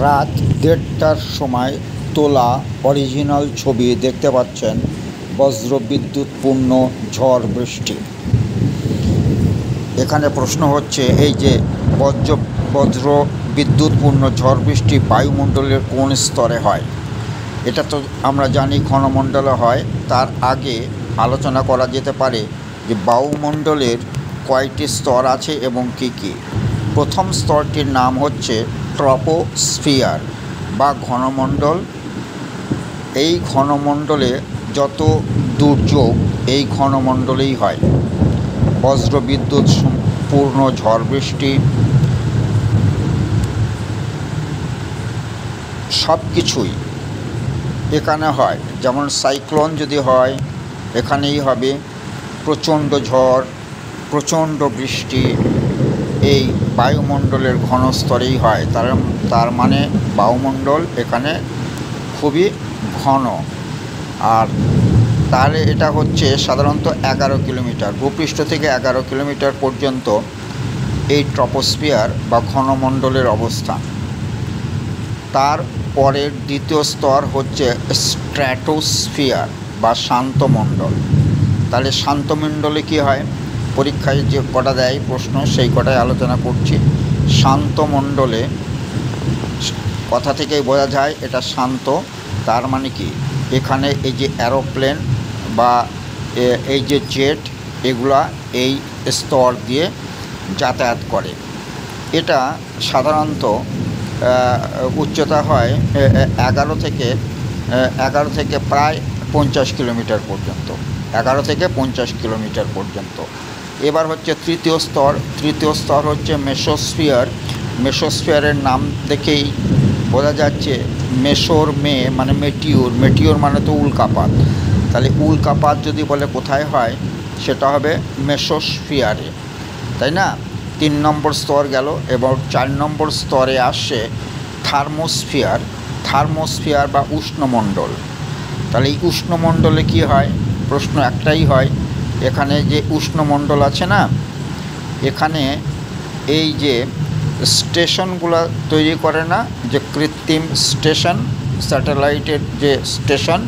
রাত ১:৩০টার সময় তোলা অরিজিনাল ছবি দেখতে পাচ্ছেন। বজ্রবিদ্যুৎপূর্ণ ঝড় বৃষ্টি। এখানে প্রশ্ন হচ্ছে, এই যে বজ্র বিদ্যুৎপূর্ণ ঝড় বৃষ্টি বায়ুমণ্ডলের কোন স্তরে হয়? এটা তো আমরা জানি ঘনমণ্ডলে হয়। তার আগে আলোচনা করা যেতে পারে যে বায়ুমণ্ডলের কয়টি স্তর আছে এবং কি কি। প্রথম স্তরটির নাম হচ্ছে ট্রপোস্ফিয়ার বা ঘনমণ্ডল। এই ঘনমণ্ডলে যত দুর্যোগ এই ঘনমণ্ডলেই হয়। বজ্রবিদ্যুৎ পূর্ণ ঝড় বৃষ্টি সব কিছুই এখানে হয়। যেমন সাইক্লোন যদি হয় এখানেই হবে। প্রচণ্ড ঝড়, প্রচণ্ড বৃষ্টি এই বায়ুমণ্ডলের ঘনস্তরেই হয়। তার মানে বায়ুমণ্ডল এখানে খুবই ঘন। আর তাহলে এটা হচ্ছে সাধারণত 11 কিলোমিটার, ভূপৃষ্ঠ থেকে 11 কিলোমিটার পর্যন্ত এই ট্রপোস্ফিয়ার বা ঘনমণ্ডলের অবস্থান। তার পরের দ্বিতীয় স্তর হচ্ছে স্ট্র্যাটোস্ফিয়ার বা শান্তমণ্ডল। তাহলে শান্তমণ্ডলে কী হয়? পরীক্ষায় যে কটা দেয় প্রশ্ন সেই কটাই আলোচনা করছি। শান্তমণ্ডলে কথা থেকেই বোঝা যায় এটা শান্ত। তার মানে কি, এখানে এই যে অ্যারোপ্লেন বা এই যে জেট এগুলা এই স্তর দিয়ে যাতায়াত করে। এটা সাধারণত উচ্চতা হয় 11 থেকে প্রায় 50 কিলোমিটার পর্যন্ত। 11 থেকে 50 কিলোমিটার পর্যন্ত। এবার হচ্ছে তৃতীয় স্তর হচ্ছে মেসোস্ফিয়ার। মেসোস্ফিয়ারের নাম দেখেই বোঝা যাচ্ছে মেসোর মানে মেটিওর মানে তো উল্কাপাত। তাহলে উল্কাপাত যদি বলে কোথায় হয় সেটা হবে মেসোস্ফিয়ারে, তাই না? 3 নম্বর স্তর গেল। এবার 4 নম্বর স্তরে আসছে থার্মোস্ফিয়ার বা উষ্ণমণ্ডল। তাহলে এই উষ্ণমণ্ডলে কি হয়? প্রশ্ন একটাই হয়, এখানে যে উষ্ণমণ্ডল আছে না, এখানে এই যে স্টেশনগুলো তৈরি করে না, যে কৃত্রিম স্টেশন, স্যাটেলাইটের যে স্টেশন,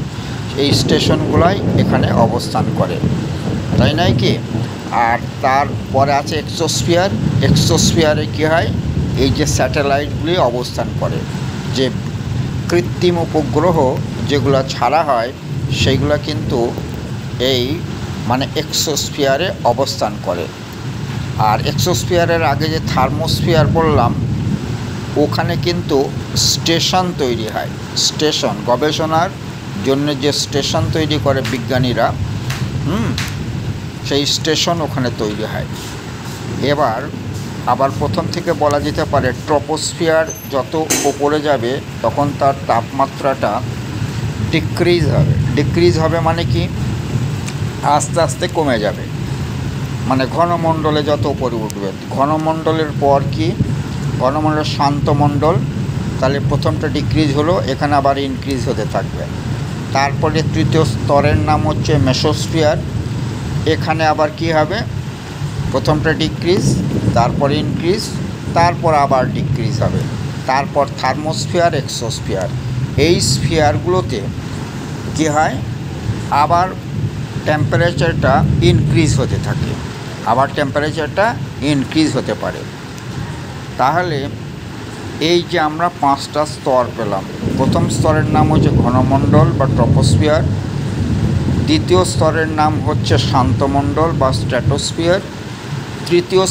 এই স্টেশনগুলাই এখানে অবস্থান করে, তাই নয় কি? আর তারপরে আছে এক্সোস্ফিয়ারে কী হয়? এই যে স্যাটেলাইটগুলি অবস্থান করে, যে কৃত্রিম উপগ্রহ যেগুলো ছাড়া হয় সেইগুলো কিন্তু এই মানে এক্সোস্ফিয়ারে অবস্থান করে। আর এক্সোস্ফিয়ারের আগে যে থার্মোস্ফিয়ার বললাম, ওখানে কিন্তু স্টেশন তৈরি হয়। স্টেশন গবেষণার জন্য যে স্টেশন তৈরি করে বিজ্ঞানীরা, সেই স্টেশন ওখানে তৈরি হয়। এবার আবার প্রথম থেকে বলা যেতে পারে ট্রপোস্ফিয়ার যত ওপরে যাবে তখন তার তাপমাত্রাটা ডিক্রিজ হবে মানে কি, আস্তে আস্তে কমে যাবে। মানে ঘনমণ্ডলে যত উপরে উঠবে, ঘনমণ্ডলের পর কি ঘনমণ্ডল শান্তমণ্ডল। তাহলে প্রথমটা ডিক্রিজ হলো, এখানে আবার ইনক্রিজ হতে থাকবে। তারপরে তৃতীয় স্তরের নাম হচ্ছে মেসোস্ফিয়ার। এখানে আবার কি হবে? প্রথমটা ডিক্রিজ, তারপর ইনক্রিজ, তারপর আবার ডিক্রিজ হবে। তারপর থার্মোস্ফিয়ার, এক্সোস্ফিয়ার। এই স্ফিয়ারগুলোতে কী হয়? আবার টেম্পারেচারটা ইনক্রিজ হতে থাকে, আবার টেম্পারেচারটা ইনক্রিজ হতে পারে। তাহলে এই যে আমরা 5টা স্তর পেলাম। প্রথম স্তরের নাম হচ্ছে ঘনমণ্ডল বা ট্রপোস্ফিয়ার। দ্বিতীয় স্তরের নাম হচ্ছে শান্তমণ্ডল বা স্ট্র্যাটোস্ফিয়ার। তৃতীয়